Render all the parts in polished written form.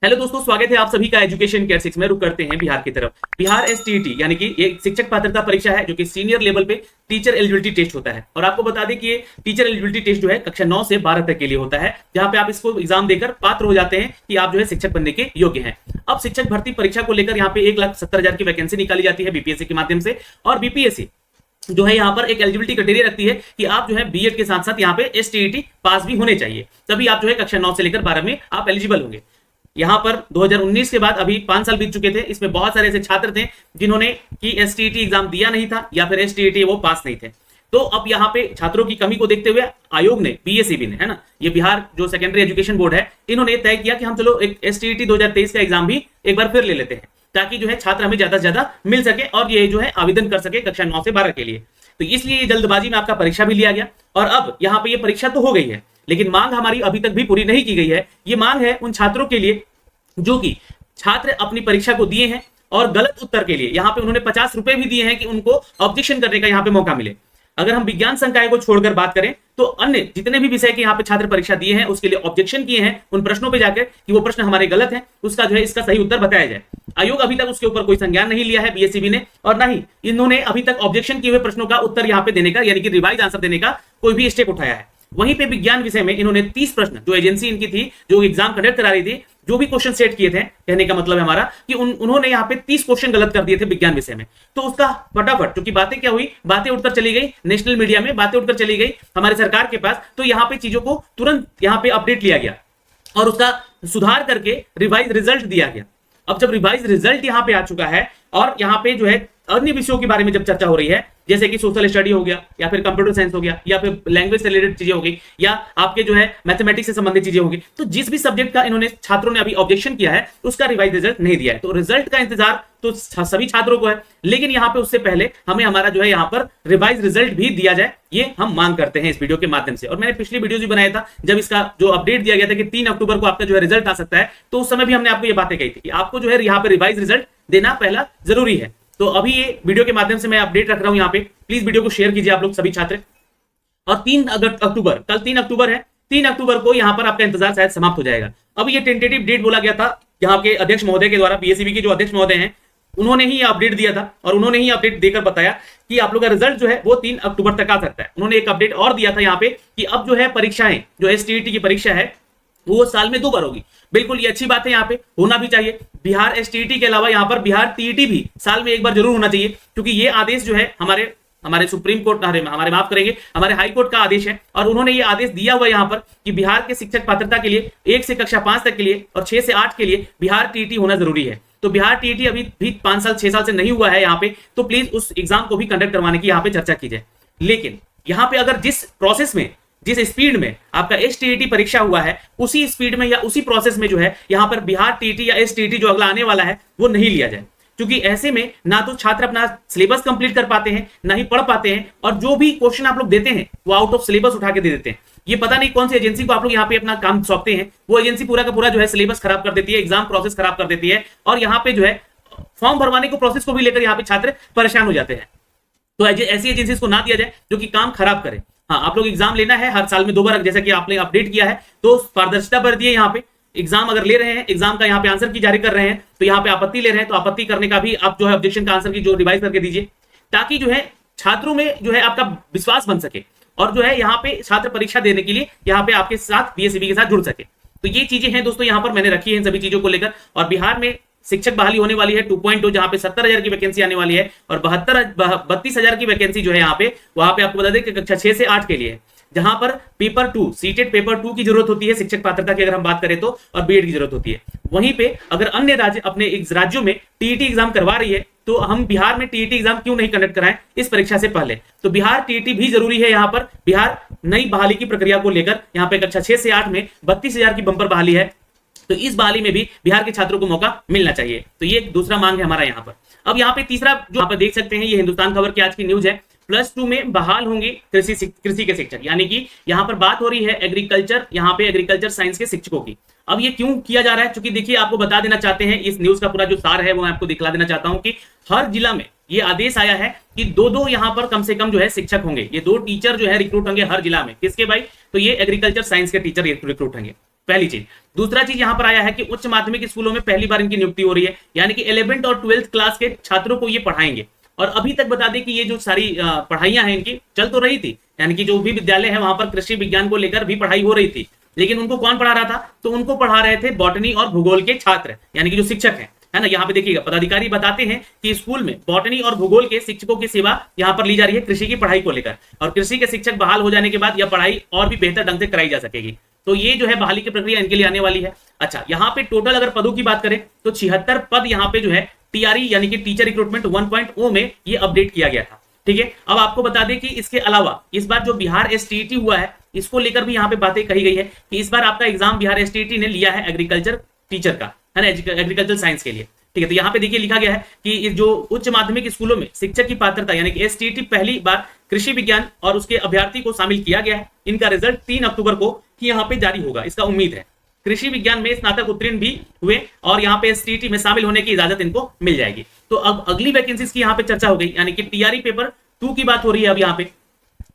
Hello दोस्तों, स्वागत है आप सभी का एजुकेशन केयर 6 में। रुक करते हैं बिहार की तरफ। बिहार एसटीईटी यानी कि ये शिक्षक पात्रता परीक्षा है जो कि सीनियर लेवल पे टीचर एलिजिबिलिटी टेस्ट होता है। और आपको बता दें कि ये टीचर एलिजिबिलिटी टेस्ट जो है कक्षा 9 से 12 तक के लिए होता है, जहां पे आप इसको एग्जाम देकर पात्र हो जाते हैं कि आप जो है शिक्षक बनने के योग्य हैं। अब शिक्षक भर्ती परीक्षा को लेकर यहाँ पे 1,70,000 की वैकेंसी निकाली जाती है बीपीएससी के माध्यम से। और बीपीएससी जो है यहाँ पर एक एलिजिबिलिटी क्राइटेरिया रखती है कि आप जो है बीएड के साथ साथ यहाँ पे एसटीईटी पास भी होने चाहिए, तभी आप जो है कक्षा 9 से लेकर 12 में आप एलिजिबल होंगे। यहाँ पर 2019 के बाद अभी 5 साल बीत चुके थे। इसमें बहुत सारे ऐसे छात्र थे जिन्होंने की एसटीईटी एग्जाम दिया नहीं था या फिर एसटीईटी वो पास नहीं थे। तो अब यहाँ पे छात्रों की कमी को देखते हुए आयोग ने, बीएसईबी ने, है ना, ये बिहार जो सेकेंडरी एजुकेशन बोर्ड है, इन्होंने तय किया कि हम चलो एक एसटीईटी 2023 का एग्जाम भी एक बार फिर ले लेते हैं, ताकि जो है छात्र हमें ज्यादा से ज्यादा मिल सके और ये जो है आवेदन कर सके कक्षा 9 से 12 के लिए। तो इसलिए जल्दबाजी में आपका परीक्षा भी लिया गया। और अब यहाँ पे ये परीक्षा तो हो गई है, लेकिन मांग हमारी अभी तक भी पूरी नहीं की गई है। ये मांग है उन छात्रों के लिए जो कि छात्र अपनी परीक्षा को दिए हैं और गलत उत्तर के लिए यहाँ पे उन्होंने 50 रुपए भी दिए हैं कि उनको ऑब्जेक्शन करने का यहाँ पे मौका मिले। अगर हम विज्ञान संकाय को छोड़कर बात करें तो अन्य जितने भी विषय के यहाँ पे छात्र परीक्षा दिए हैं उसके लिए ऑब्जेक्शन किए हैं उन प्रश्नों पे जाकर कि वो प्रश्न हमारे गलत हैं, उसका जो है इसका सही उत्तर बताया जाए। आयोग अभी तक उसके ऊपर कोई संज्ञान नहीं लिया है बीएसईबी ने, और ना ही इन्होंने अभी तक ऑब्जेक्शन किए हुए प्रश्नों का उत्तर यहाँ पे देने का यानी कि रिवाइज आंसर देने का कोई भी स्टेप उठाया है। वहीं पे विज्ञान विषय में इन्होंने 30 प्रश्न, जो एजेंसी इनकी थी जो एग्जाम कंडक्ट करा रही थी, जो भी क्वेश्चन सेट किए थे, कहने का मतलब है हमारा कि उन्होंने यहाँ पे 30 क्वेश्चन गलत कर दिए थे विज्ञान विषय में। तो उसका फटाफट, क्योंकि बातें क्या हुई, बातें उठकर चली गई नेशनल मीडिया में, बातें उठकर चली गई हमारे सरकार के पास। तो यहाँ पे चीजों को तुरंत यहाँ पे अपडेट लिया गया और उसका सुधार करके रिवाइज रिजल्ट दिया गया। अब जब रिवाइज रिजल्ट यहाँ पे आ चुका है और यहाँ पे जो है अन्य विषयों के बारे में जब चर्चा हो रही है, जैसे कि सोशल स्टडी हो गया या फिर कंप्यूटर साइंस हो गया या फिर लैंग्वेज से रिलेटेड चीजें हो गई या आपके जो है मैथमेटिक्स से संबंधित चीजें होगी, तो जिस भी सब्जेक्ट का इन्होंने छात्रों ने अभी ऑब्जेक्शन किया है उसका रिवाइज रिजल्ट नहीं दिया है। तो रिजल्ट का इंतजार तो सभी छात्रों को है, लेकिन यहाँ पे उससे पहले हमें हमारा जो है यहाँ पर रिवाइज रिजल्ट भी दिया जाए, ये हम मांग करते हैं इस वीडियो के माध्यम से। और मैंने पिछली वीडियो भी बनाया था जब इसका जो अपडेट दिया गया था कि 3 अक्टूबर को आपका जो है रिजल्ट आ सकता है, तो उस समय भी हमने आपको ये बातें कही थी कि आपको जो है यहाँ पे रिवाइज रिजल्ट देना पहला जरूरी है। तो अभी ये वीडियो के माध्यम से मैं अपडेट रख रहा हूं यहाँ पे, प्लीज वीडियो को शेयर कीजिए आप लोग सभी छात्र। और 3 अक्टूबर, कल 3 अक्टूबर है, 3 अक्टूबर को यहाँ पर आपका इंतजार शायद समाप्त हो जाएगा। अब ये टेंटेटिव डेट बोला गया था यहाँ के अध्यक्ष महोदय के द्वारा, बीएसईबी के जो अध्यक्ष महोदय हैं उन्होंने ही अपडेट दिया था और उन्होंने ही अपडेट देकर बताया कि आप लोग का रिजल्ट जो है वो 3 अक्टूबर तक आ सकता है। उन्होंने एक अपडेट और दिया था यहाँ पे कि अब जो है परीक्षाएं, जो एसटीईटी की परीक्षा है वो साल में 2 बार होगी। बिल्कुल ये अच्छी बात है, यहाँ पे होना भी चाहिए। बिहार एसटीईटी के अलावा यहाँ पर बिहार टीईटी भी साल में 1 बार जरूर होना चाहिए, क्योंकि ये आदेश जो है हमारे सुप्रीम कोर्ट, हमारे माफ करेंगे, हमारे हाई कोर्ट का आदेश है। और उन्होंने ये आदेश दिया हुआ यहाँ पर कि बिहार के शिक्षक पात्रता के लिए 1 से कक्षा 5 तक के लिए और 6 से 8 के लिए बिहार टीईटी होना जरूरी है। तो बिहार टीईटी अभी भी 5 साल 6 साल से नहीं हुआ है यहाँ पे, तो प्लीज उस एग्जाम को भी कंडक्ट करवाने की यहाँ पे चर्चा की जाए। लेकिन यहाँ पे अगर जिस प्रोसेस में, जिस स्पीड में आपका एसटीईटी परीक्षा हुआ है, उसी स्पीड में या उसी प्रोसेस में जो है यहाँ पर बिहार टीईटी या एसटीईटी जो अगला आने वाला है वो नहीं लिया जाए, क्योंकि ऐसे में ना तो छात्र अपना सिलेबस कंप्लीट कर पाते हैं, ना ही पढ़ पाते हैं, और जो भी क्वेश्चन आप लोग देते हैं वो आउट ऑफ सिलेबस उठा के दे देते हैं। ये पता नहीं कौन सी एजेंसी को आप लोग यहाँ पे अपना काम सौंपते हैं, वो एजेंसी पूरा का पूरा जो है सिलेबस खराब कर देती है, एग्जाम प्रोसेस खराब कर देती है, और यहाँ पे जो है फॉर्म भरवाने को प्रोसेस को भी लेकर यहाँ पे छात्र परेशान हो जाते हैं। तो ऐसी एजेंसी को ना दिया जाए जो कि काम खराब करे। हाँ, आप लोग एग्जाम लेना है हर साल में 2 बार, जैसा कि आपने अपडेट किया है, तो पारदर्शिता बरतिए। यहाँ पे एग्जाम अगर ले रहे हैं, एग्जाम का यहाँ पे आंसर की जारी कर रहे हैं, तो यहाँ पे आपत्ति ले रहे हैं, तो आपत्ति करने का भी आप जो है ऑब्जेक्शन का आंसर की जो रिवाइज करके दीजिए, ताकि जो है छात्रों में जो है आपका विश्वास बन सके और जो है यहाँ पे छात्र परीक्षा देने के लिए यहाँ पे आपके साथ बीएसईबी के साथ जुड़ सके। तो ये चीजें हैं दोस्तों, यहाँ पर मैंने रखी है इन सभी चीजों को लेकर। और बिहार में शिक्षक बहाली होने वाली है 2.2, जहां पे 70,000 की वैकेंसी आने वाली है, और 32,000 की वैकेंसी जो है यहाँ पे, वहां पे आपको बता दें कि कक्षा 6 से 8 के लिए, जहां पर पेपर 2, सीटेट पेपर 2 की जरूरत होती है शिक्षक पात्रता की अगर हम बात करें तो, और बीएड की जरूरत होती है। वहीं पे अगर अन्य राज्य अपने राज्यों में टीईटी एग्जाम करवा रही है, तो हम बिहार में टीईटी एग्जाम क्यों नहीं कंडक्ट कराएं इस परीक्षा से पहले। तो बिहार टीईटी भी जरूरी है। यहाँ पर बिहार नई बहाली की प्रक्रिया को लेकर यहाँ पे कक्षा 6 से 8 में 32,000 की बंपर बहाली है, तो इस बहाली में भी बिहार के छात्रों को मौका मिलना चाहिए। तो ये दूसरा मांग है हमारा यहाँ पर। अब यहाँ पे तीसरा जो आप देख सकते हैं, ये हिंदुस्तान खबर की आज की न्यूज है, +2 में बहाल होंगे कृषि के शिक्षक, यानी कि यहाँ पर बात हो रही है एग्रीकल्चर, यहाँ पे एग्रीकल्चर साइंस के शिक्षकों की। अब ये क्यों किया जा रहा है, क्योंकि देखिए आपको बता देना चाहते हैं, इस न्यूज का पूरा जो सार है वो मैं आपको दिखला देना चाहता हूँ कि हर जिला में ये आदेश आया है कि 2-2 यहाँ पर कम से कम जो है शिक्षक होंगे, ये 2 टीचर जो है रिक्रूट होंगे हर जिला में। किसके भाई, तो ये एग्रीकल्चर साइंस के टीचर रिक्रूट होंगे। पहली चीज। दूसरा चीज यहाँ पर आया है कि उच्च माध्यमिक स्कूलों में पहली बार इनकी नियुक्ति हो रही है, यानी कि 11th और 12th क्लास के छात्रों को ये पढ़ाएंगे। और अभी तक बता दें कि ये जो सारी पढ़ाइयां हैं इनकी चल तो रही थी, यानी कि जो भी विद्यालय है वहां पर कृषि विज्ञान को लेकर भी पढ़ाई हो रही थी, लेकिन उनको कौन पढ़ा रहा था? तो उनको पढ़ा रहे थे बॉटनी और भूगोल के छात्र, यानी कि जो शिक्षक हैं, है ना। यहाँ पे देखिएगा पदाधिकारी बताते हैं कि स्कूल में बॉटनी और भूगोल के शिक्षकों की सेवा यहाँ पर ली जा रही है कृषि की पढ़ाई को लेकर, और कृषि के शिक्षक बहाल हो जाने के बाद यह पढ़ाई और भी बेहतर ढंग से कराई जा सकेगी। तो ये जो है बहाली की प्रक्रिया इनके लिए आने वाली है। अच्छा, यहाँ पे टोटल अगर पदों की बात करें तो 76 पद यहाँ पे जो है टीआरई यानी कि टीचर रिक्रूटमेंट 1.0 में ये अपडेट किया गया था। ठीक है, अब आपको बता दें कि इसके अलावा इस बार जो बिहार एसटीईटी हुआ है इसको लेकर भी यहाँ पे बातें कही गई है कि इस बार आपका एग्जाम बिहार एसटीईटी ने लिया है एग्रीकल्चर टीचर का, है ना, एग्रीकल्चर साइंस के लिए। ठीक है, तो यहाँ पे देखिए लिखा गया है कि इस जो उच्च माध्यमिक स्कूलों में शिक्षक की पात्रता यानी कि एसटीईटी पहली बार कृषि विज्ञान और उसके अभ्यर्थी को शामिल किया गया है। इनका रिजल्ट 3 अक्टूबर को यहाँ पे जारी होगा, इसका उम्मीद है। कृषि विज्ञान में स्नातक उत्तीर्ण भी हुए और यहाँ पे एसटीईटी में शामिल होने की इजाजत इनको मिल जाएगी। तो अब अगली वैकेंसीज की यहाँ पे चर्चा हो गई, यानी कि टीआरई पेपर 2 की बात हो रही है अब यहाँ पे,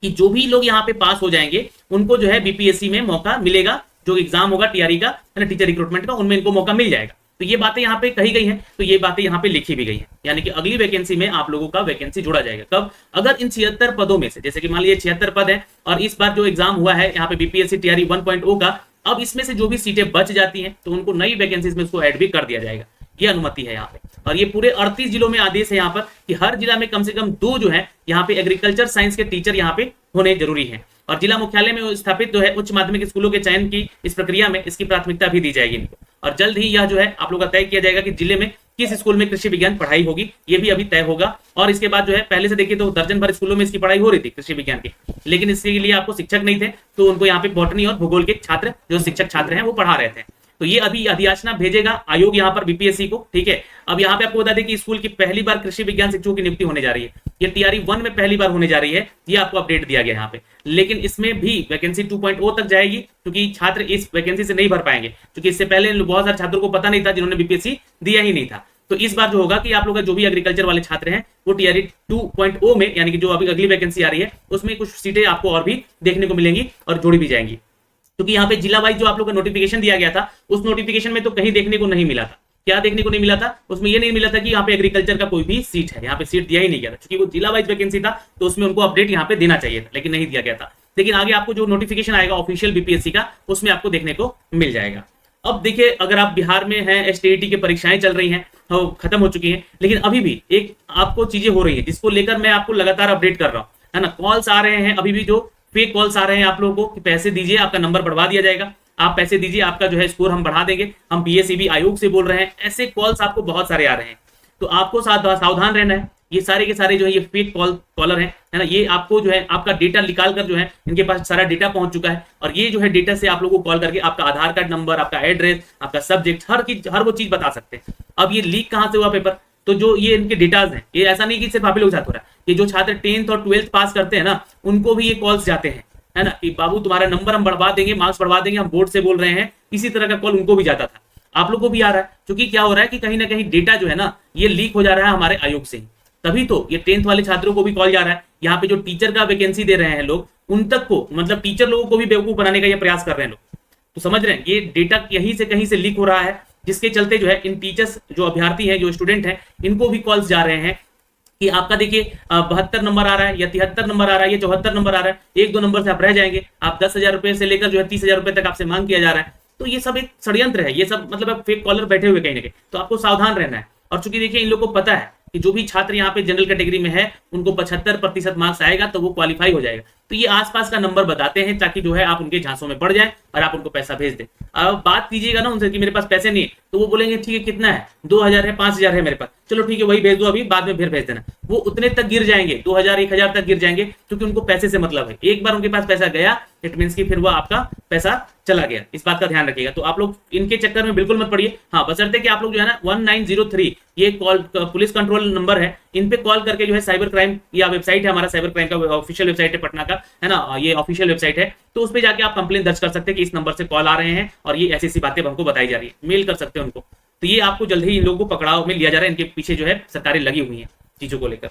कि जो भी लोग यहाँ पे पास हो जाएंगे उनको जो है बीपीएससी में मौका मिलेगा। जो एग्जाम होगा टीआरई का, है ना, टीचर रिक्रूटमेंट का, उनमें इनको मौका मिल जाएगा। तो ये बातें यहाँ पे कही गई हैं, तो ये बातें यहाँ पे लिखी भी गई हैं, यानी कि अगली वैकेंसी में आप लोगों का वैकेंसी जोड़ा जाएगा। कब? अगर इन 76 पदों में से, जैसे कि मान लीजिए 76 पद है और इस बार जो एग्जाम हुआ है यहाँ पे बीपीएससी टीआरई 1.0 का, अब इसमें से जो भी सीटें बच जाती हैं तो उनको नई वैकेंसीज में उसको ऐड भी कर दिया जाएगा। ये अनुमति है यहाँ पे। और ये पूरे 38 जिलों में आदेश है यहाँ पर कि हर जिला में कम से कम 2 जो है यहाँ पे एग्रीकल्चर साइंस के टीचर यहाँ पे होने जरूरी है। और जिला मुख्यालय में स्थापित जो है उच्च माध्यमिक स्कूलों के चयन की इस प्रक्रिया में इसकी प्राथमिकता भी दी जाएगी इनको। और जल्द ही यह जो है आप लोग का तय किया जाएगा कि जिले में किस स्कूल में कृषि विज्ञान पढ़ाई होगी, ये भी अभी तय होगा। और इसके बाद जो है पहले से देखिए तो दर्जन भर स्कूलों में इसकी पढ़ाई हो रही थी कृषि विज्ञान की, लेकिन इसके लिए आपको शिक्षक नहीं थे, तो उनको यहाँ पे बॉटनी और भूगोल के छात्र जो शिक्षक छात्र हैं वो पढ़ा रहे थे। तो ये अभी अधियाचना भेजेगा आयोग यहाँ पर बीपीएससी को। ठीक है, अब यहाँ पे आपको बता दें कि स्कूल की पहली बार कृषि विज्ञान शिक्षकों की नियुक्ति होने जा रही है, ये टीआरई 1 में पहली बार होने जा रही है, ये आपको अपडेट दिया गया यहाँ पे। लेकिन इसमें भी वैकेंसी 2.0 तक जाएगी, क्योंकि छात्र इस वैकेंसी से नहीं भर पाएंगे, क्योंकि इससे पहले बहुत सारे छात्रों को पता नहीं था जिन्होंने बीपीएससी दिया ही नहीं था। तो इस बार जो होगा कि आप लोग जो भी एग्रीकल्चर वाले छात्र हैं वो टीआरई 2.0 में, यानी कि जो अभी अगली वैकेंसी आ रही है उसमें कुछ सीटें आपको और भी देखने को मिलेंगी और जोड़ी भी जाएंगी। क्योंकि यहाँ पे जिला वाइज जो आप लोग का नोटिफिकेशन दिया गया था उस नोटिफिकेशन में तो कहीं देखने को नहीं मिला था। क्या देखने को नहीं मिला था? उसमें ये नहीं मिला था कि यहाँ पे एग्रीकल्चर का कोई भी सीट है, यहाँ पे सीट दिया ही नहीं गया था, क्योंकि वो जिला वाइज वैकेंसी था तो उसमें उनको अपडेट यहाँ पे देना चाहिए था, लेकिन नहीं दिया गया था। लेकिन आगे आपको जो नोटिफिकेशन आएगा ऑफिशियल बीपीएससी का, उसमें आपको देखने को मिल जाएगा। अब देखिए, अगर आप बिहार में हैं, एसटीईटी की परीक्षाएं चल रही हैं, खत्म हो चुकी हैं, लेकिन अभी भी एक आपको चीजें हो रही है जिसको लेकर मैं आपको लगातार अपडेट कर रहा हूँ, है ना। कॉल्स आ रहे हैं, अभी भी जो फेक कॉल्स आ रहे हैं आप लोगों को कि पैसे दीजिए, आपका नंबर बढ़वा दिया जाएगा, आप पैसे दीजिए, आपका जो है स्कोर हम बढ़ा देंगे, हम पीएससीबी आयोग से बोल रहे हैं। ऐसे कॉल्स आपको बहुत सारे आ रहे हैं, तो आपको सावधान रहना है। ये सारे के सारे जो है ये फेक कॉलर हैं, है ना। ये आपको जो है आपका डेटा निकाल कर जो है इनके पास सारा डेटा पहुंच चुका है, और ये जो है डेटा से आप लोगों को कॉल करके आपका आधार कार्ड नंबर, आपका एड्रेस, आपका सब्जेक्ट, हर वो चीज बता सकते हैं। अब ये लीक कहां से हुआ पेपर? तो जो ये इनके डेटाज हैं, ये ऐसा नहीं कि सिर्फ आप लोग साथ हो रहा है, ये जो छात्र 10th और 12th पास करते हैं ना, उनको भी ये कॉल्स जाते हैं, है ना, कि बाबू तुम्हारा नंबर हम बढ़वा देंगे, मार्क्स बढ़वा देंगे, हम बोर्ड से बोल रहे हैं। इसी तरह का कॉल उनको भी जाता था, आप लोग को भी आ रहा है। क्योंकि क्या हो रहा है कि कहीं ना कहीं डेटा जो है ना ये लीक हो जा रहा है हमारे आयोग से, तभी तो ये 10th वाले छात्रों को भी कॉल जा रहा है। यहाँ पे जो टीचर का वैकेंसी दे रहे हैं लोग, उन तक को, मतलब टीचर लोगों को भी बेवकूफ बनाने का ये प्रयास कर रहे हैं लोग। तो समझ रहे हैं, ये डेटा यहीं से कहीं से लीक हो रहा है, जिसके चलते जो है इन टीचर्स, जो अभ्यर्थी हैं, जो स्टूडेंट हैं, इनको भी कॉल्स जा रहे हैं कि आपका देखिए 72 नंबर आ रहा है, या 73 नंबर आ रहा है, या 74 नंबर आ रहा है, 1-2 नंबर से आप रह जाएंगे, आप 10,000 रुपए से लेकर जो है 30,000 रुपए तक आपसे मांग किया जा रहा है। तो ये सब एक षड्यंत्र है, ये सब मतलब फेक कॉलर बैठे हुए कहीं ना कहीं, तो आपको सावधान रहना है। और चूंकि देखिए इन लोगों को पता है कि जो भी छात्र यहाँ पे जनरल कैटेगरी में है उनको 75% मार्क्स आएगा तो वो क्वालिफाई हो जाएगा, तो ये आसपास का नंबर बताते हैं ताकि जो है आप उनके झांसों में पड़ जाए और आप उनको पैसा भेज दें। अब बात कीजिएगा ना उनसे कि मेरे पास पैसे नहीं है, तो वो बोलेंगे ठीक है कितना है, 2,000 है, 5,000 है मेरे पास, चलो ठीक है वही भेज दो, अभी बाद में फिर भेज देना। वो उतने तक गिर जाएंगे, 2,000 1,000 तक गिर जाएंगे, क्योंकि उनको पैसे से मतलब है। एक बार उनके पास पैसा गया, इट मीन्स कि फिर वो आपका पैसा चला गया। इस बात का ध्यान रखिएगा। तो आप लोग इनके चक्कर में बिल्कुल मत पड़िए। हाँ, बशर्ते कि आप लोग जो है ना 1903 ये कॉल पुलिस कंट्रोल नंबर है, इन पे कॉल करके जो है साइबर क्राइम या वेबसाइट है हमारा, साइबर क्राइम का ऑफिशियल वेबसाइट है पटना का, है ना, ये ऑफिशियल वेबसाइट है, तो उस पे जाके आप कंप्लेन दर्ज कर सकते हैं कि इस नंबर से कॉल आ रहे हैं और ये ऐसी ऐसी बातें हमको बताई जा रही है, मेल कर सकते हैं उनको। तो ये आपको जल्द ही इन लोगों को पकड़ाव में लिया जा रहा है, इनके पीछे जो है सरकारें लगी हुई हैं चीजों को लेकर।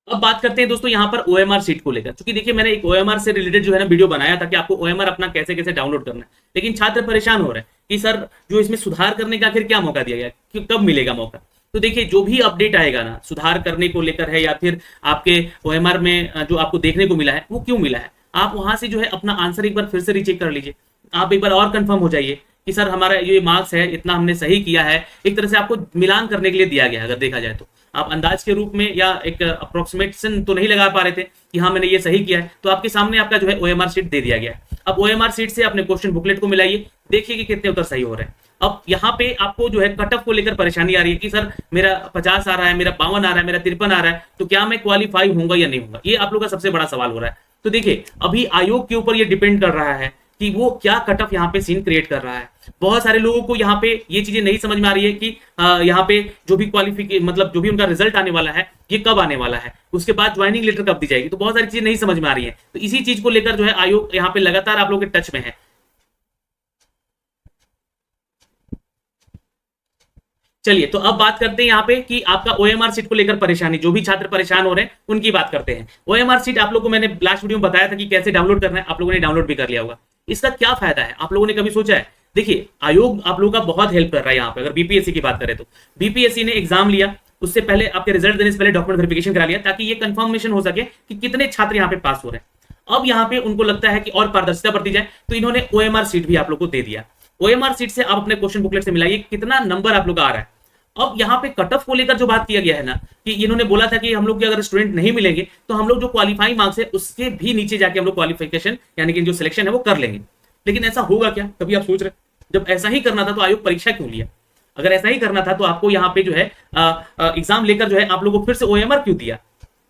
अब बात करते हैं दोस्तों यहाँ पर ओएमआर सीट को लेकर, क्योंकि देखिए मैंने एक ओएमआर से रिलेटेड जो है ना वीडियो बनाया था कि आपको ओएमआर अपना कैसे कैसे डाउनलोड करना है, लेकिन छात्र परेशान हो रहे हैं कि सर जो इसमें सुधार करने का आखिर क्या मौका दिया गया, कि कब मिलेगा मौका। तो देखिए जो भी अपडेट आएगा ना सुधार करने को लेकर है या फिर आपके ओएमआर में जो आपको देखने को मिला है वो क्यों मिला है, आप वहां से जो है अपना आंसर एक बार फिर से रीचेक कर लीजिए, आप एक बार और कंफर्म हो जाइए कि सर हमारा ये मार्क्स है इतना हमने सही किया है। एक तरह से आपको मिलान करने के लिए दिया गया है, अगर देखा जाए तो आप अंदाज के रूप में या एक अप्रोक्सीमेशन तो नहीं लगा पा रहे थे कि हाँ मैंने ये सही किया है, तो आपके सामने आपका जो है ओएमआर शीट दे दिया गया है। अब ओएमआर शीट से अपने क्वेश्चन बुकलेट को मिलाइए, देखिए कि कितने उत्तर सही हो रहे हैं। अब यहाँ पे आपको जो है कट ऑफ को लेकर परेशानी आ रही है कि सर मेरा 50 आ रहा है, मेरा 52 आ रहा है, मेरा 53 आ रहा है, तो क्या मैं क्वालिफाई होऊंगा या नहीं होगा, ये आप लोग का सबसे बड़ा सवाल हो रहा है। तो देखिए अभी आयोग के ऊपर ये डिपेंड कर रहा है कि वो क्या कट ऑफ यहाँ पे सीन क्रिएट कर रहा है। बहुत सारे लोगों को यहाँ पे ये चीजें नहीं समझ में आ रही है कि यहाँ पे जो भी क्वालिफिकेशन मतलब जो भी उनका रिजल्ट आने वाला है ये कब आने वाला है, उसके बाद ज्वाइनिंग लेटर कब दी जाएगी, तो बहुत सारी चीजें नहीं समझ में आ रही है। तो इसी चीज को लेकर जो है आयोग यहाँ पे लगातार आप लोगों के टच में है। चलिए तो अब बात करते हैं यहाँ पे कि आपका ओएमआर सीट को लेकर परेशानी, जो भी छात्र परेशान हो रहे हैं उनकी बात करते हैं। ओएमआर सीट आप लोगों को मैंने लास्ट वीडियो में बताया था कि कैसे डाउनलोड करना है, आप लोगों ने डाउनलोड भी कर लिया होगा। इसका क्या फायदा है आप लोगों ने कभी सोचा है? देखिए आयोग आप लोगों का बहुत हेल्प कर रहा है यहाँ पे। अगर बीपीएससी की बात करें तो बीपीएससी ने एग्जाम लिया, उससे पहले आपके रिजल्ट देने से पहले डॉक्यूमेंट वेरिफिकेशन करा लिया ताकि ये कंफर्मेशन हो सके कि कितने छात्र यहाँ पे पास हो रहे हैं। अब यहाँ पे उनको लगता है कि और पारदर्शिता बढ़ती जाए, तो इन्होंने ओएमआर सीट भी आप लोग को दे दिया। ओएमआर सीट से आप अपने क्वेश्चन बुकलेट से मिलाइए कितना नंबर आप लोग का आ रहा है। अब यहाँ पे कट ऑफ को लेकर जो बात किया गया है ना कि इन्होंने बोला था कि हम लोग के अगर स्टूडेंट नहीं मिलेंगे तो हम लोग जो क्वालिफाइंग मार्क्स है उसके भी नीचे जाके हम लोग क्वालिफिकेशन यानी कि जो सिलेक्शन है वो कर लेंगे। लेकिन ऐसा होगा क्या? कभी आप सोच रहे जब ऐसा ही करना था तो आयोग परीक्षा क्यों लिया? अगर ऐसा ही करना था तो आपको यहाँ पे जो है एग्जाम लेकर जो है आप लोग को फिर से ओएमआर क्यों दिया?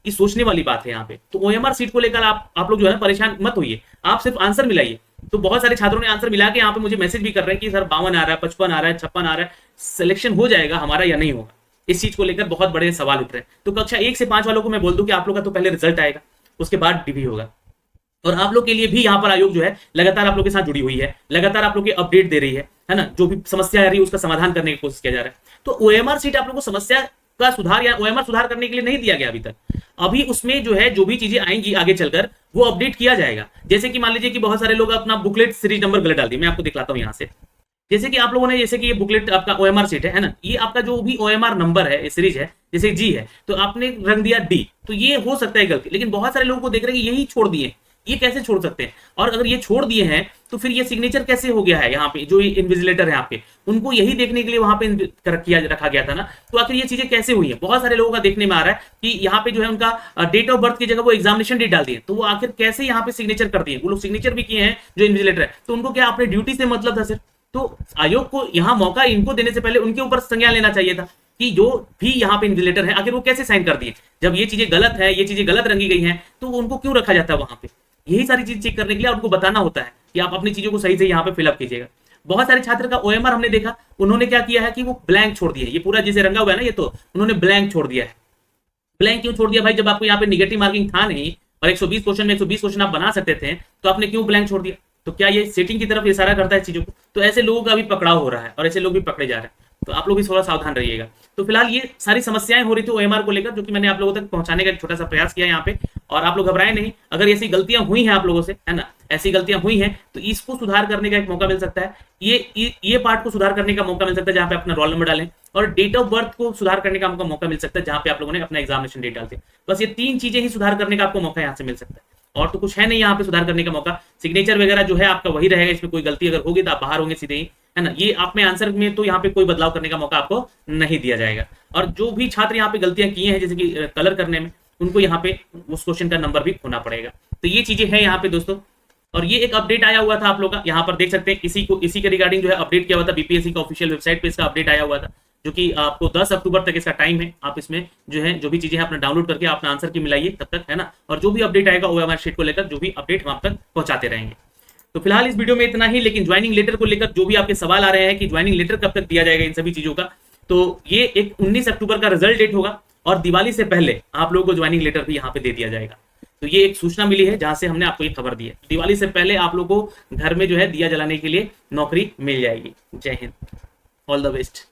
ये सोचने वाली बात है यहाँ पे। तो ओएमआर सीट को लेकर आप लोग जो है परेशान मत होइए, आप सिर्फ आंसर मिलाइए। तो बहुत सारे छात्रों ने आंसर मिला के यहाँ पे मुझे मैसेज भी कर रहे हैं कि सर 52 आ रहा है, 55 आ रहा है, 56 आ रहा है, सिलेक्शन हो जाएगा हमारा या नहीं होगा? इस चीज को लेकर बहुत बड़े सवाल उठ रहे हैं। तो कक्षा 1 से 5 वालों को मैं बोल दूं कि आप लोग का तो पहले रिजल्ट आएगा, उसके बाद डीवी होगा। और आप लोग के लिए भी यहाँ पर आयोग जो है लगातार आप लोग के साथ जुड़ी हुई है, लगातार आप लोग की अपडेट दे रही है ना। जो भी समस्या आ रही है उसका समाधान करने की कोशिश किया जा रहा है। तो ओएमआर सीट आप लोग को समस्या का सुधार या ओएमआर सुधार करने के लिए नहीं दिया गया अभी तक। अभी उसमें जो है जो भी चीजें आएंगी आगे चलकर वो अपडेट किया जाएगा। जैसे कि मान लीजिए कि बहुत सारे लोग अपना बुकलेट सीरीज नंबर गलत डाल दिए, मैं आपको दिखलाता हूँ यहाँ से। जैसे कि आप लोगों ने जैसे कि ये बुकलेट आपका ओएमआर सीट है ना, ये आपका जो भी ओएमआर नंबर है सीरीज है, जैसे जी है तो आपने रंग दिया डी, तो ये हो सकता है गलती। लेकिन बहुत सारे लोगों को देख रहे हैं कि यही छोड़ दिए, ये कैसे छोड़ सकते हैं? और अगर ये छोड़ दिए हैं तो फिर ये सिग्नेचर कैसे हो गया है? यहाँ पे जो इन्विजिलेटर है आपके, उनको यही देखने के लिए वहां पे रखा गया था ना, तो आखिर ये चीजें कैसे हुई है? बहुत सारे लोगों का देखने में आ रहा है कि यहाँ पे जो है उनका डेट ऑफ बर्थ की जगह वो एग्जामिनेशन डेट डाल दिए, तो वो आखिर कैसे यहाँ पे सिग्नेचर कर दिए? वो लोग सिग्नेचर भी किए हैं जो इन्विजिलेटर है, तो उनको क्या अपने ड्यूटी से मतलब था सिर्फ? तो आयोग को यहाँ मौका इनको देने से पहले उनके ऊपर संज्ञान लेना चाहिए था कि जो भी यहाँ पे इन्विजिलेटर है आखिर वो कैसे साइन कर दिए। जब ये चीजें गलत है, ये चीजें गलत रंगी गई हैं, तो उनको क्यों रखा जाता है वहां पे? यही सारी चीज चेक करने के लिए उनको बताना होता है कि आप अपनी चीजों को सही से यहाँ पे फिलअप कीजिएगा। बहुत सारे छात्र का ओएमआर हमने देखा, उन्होंने क्या किया है कि वो ब्लैंक छोड़ दिया। ये पूरा जिसे रंगा हुआ है ना, ये तो उन्होंने ब्लैंक छोड़ दिया है। ब्लैंक क्यों छोड़ दिया भाई? जब आपको यहाँ पे निगेटिव मार्किंग था नहीं और 120 क्वेश्चन में 120 क्वेश्चन आप बना सकते थे, तो आपने क्यों ब्लैंक छोड़ दिया? तो क्या ये सेटिंग की तरफ इशारा करता है चीजों को? तो ऐसे लोगों का भी पकड़ाव हो रहा है और ऐसे लोग भी पकड़े जा रहे हैं, तो आप लोग भी थोड़ा सावधान रहिएगा। तो फिलहाल ये सारी समस्याएं हो रही थी ओएमआर को लेकर, जो कि मैंने आप लोगों तक पहुंचाने का एक छोटा सा प्रयास किया यहाँ पे। और आप लोग घबराए नहीं, अगर ऐसी गलतियां हुई हैं आप लोगों से, है ना, ऐसी गलतियां हुई हैं तो इसको सुधार करने का एक मौका मिल सकता है। ये पार्ट को सुधार करने का मौका मिल सकता है जहां पे अपना रोल नंबर डालें, और डेट ऑफ बर्थ को सुधार करने का आपको मौका मिल सकता है जहां पे आप लोगों ने अपना एग्जामिनेशन डेट डालते हैं। बस ये 3 चीजें ही सुधार करने का आपको मौका यहाँ से मिल सकता है, और तो कुछ है नहीं यहाँ पे सुधार करने का मौका। सिग्नेचर वगैरह जो है आपका वही रहेगा, इसमें कोई गलती अगर होगी तो आप बाहर होंगे सीधे ही, है ना। ये आप में आंसर में तो यहाँ पे कोई बदलाव करने का मौका आपको नहीं दिया जाएगा। और जो भी छात्र यहाँ पे गलतियां किए हैं जैसे कि कलर करने में, उनको यहाँ पे उस क्वेश्चन का नंबर भी खोना पड़ेगा। तो ये चीजें हैं यहाँ पे दोस्तों। और ये एक अपडेट आया हुआ था आप लोग का, यहाँ पर देख सकते हैं, इसी के रिगार्डिंग जो है अपडेट किया हुआ था। बीपीएससी का ऑफिशियल वेबसाइट पे इसका अपडेट आया हुआ था, जो कि आपको 10 अक्टूबर तक इसका टाइम है। आप इसमें जो है जो भी चीजें हैं अपना डाउनलोड करके अपना आंसर की मिलाइए तब तक, है ना। और जो भी अपडेट आएगा ओएमआर शीट को लेकर जो भी अपडेट हम आप तक पहुंचाते रहेंगे। तो फिलहाल इस वीडियो में इतना ही। लेकिन ज्वाइनिंग लेटर को लेकर जो भी आपके सवाल आ रहे हैं कि ज्वाइनिंग लेटर कब तक दिया जाएगा इन सभी चीजों का, तो ये एक 19 अक्टूबर का रिजल्ट डेट होगा और दिवाली से पहले आप लोगों को ज्वाइनिंग लेटर भी यहाँ पे दे दिया जाएगा। तो ये एक सूचना मिली है जहां से हमने आपको ये खबर दी है। दिवाली से पहले आप लोगों को घर में जो है दिया जलाने के लिए नौकरी मिल जाएगी। जय हिंद, ऑल द बेस्ट।